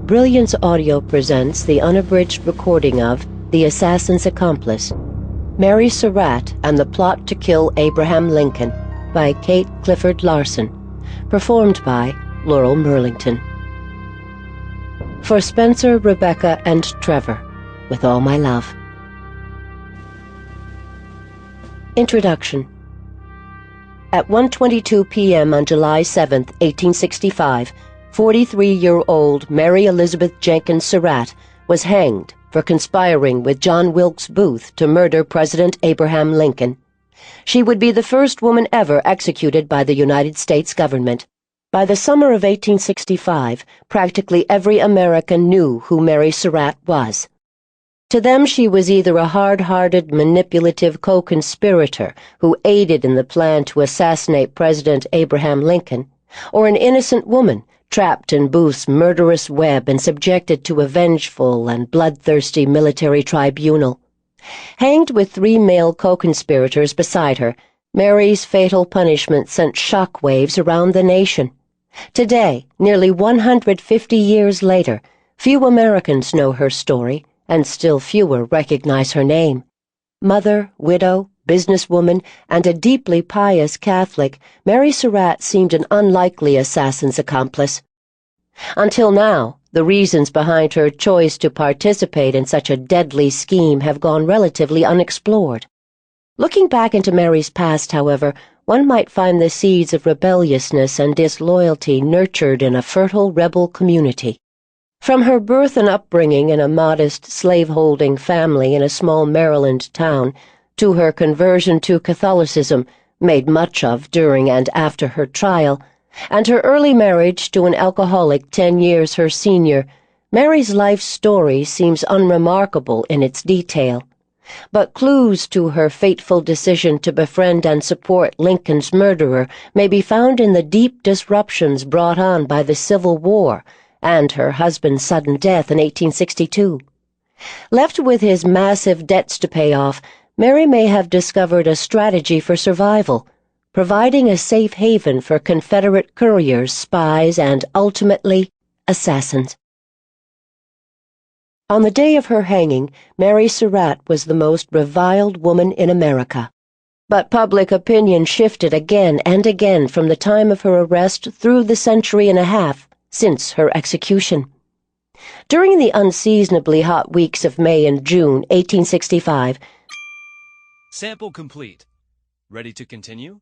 Brilliance Audio presents the unabridged recording of The Assassin's Accomplice, Mary Surratt and the Plot to Kill Abraham Lincoln by Kate Clifford Larson, performed by Laural Merlington. For Spencer, Rebecca, and Trevor, with all my love. Introduction. At 1:22 p.m. on July 7, 1865, 43-year-old Mary Elizabeth Jenkins Surratt was hanged for conspiring with John Wilkes Booth to murder President Abraham Lincoln. She would be the first woman ever executed by the United States government. By the summer of 1865, practically every American knew who Mary Surratt was. To them she was either a hard-hearted, manipulative co-conspirator who aided in the plan to assassinate President Abraham Lincoln, or an innocent woman trapped in Booth's murderous web and subjected to a vengeful and bloodthirsty military tribunal. Hanged with 3 male co-conspirators beside her, Mary's fatal punishment sent shockwaves around the nation. Today, nearly 150 years later, few Americans know her story, and still fewer recognize her name. Mother, widow, businesswoman, and a deeply pious Catholic, Mary Surratt seemed an unlikely assassin's accomplice. Until now, the reasons behind her choice to participate in such a deadly scheme have gone relatively unexplored. Looking back into Mary's past, however, one might find the seeds of rebelliousness and disloyalty nurtured in a fertile rebel community. From her birth and upbringing in a modest slave-holding family in a small Maryland town, to her conversion to Catholicism, made much of during and after her trial, and her early marriage to an alcoholic 10 years her senior, Mary's life story seems unremarkable in its detail. But clues to her fateful decision to befriend and support Lincoln's murderer may be found in the deep disruptions brought on by the Civil War and her husband's sudden death in 1862. Left with his massive debts to pay off, Mary may have discovered a strategy for survival, providing a safe haven for Confederate couriers, spies, and, ultimately, assassins. On the day of her hanging, Mary Surratt was the most reviled woman in America. But public opinion shifted again and again from the time of her arrest through the century and a half since her execution. During the unseasonably hot weeks of May and June 1865, Sample complete. Ready to continue?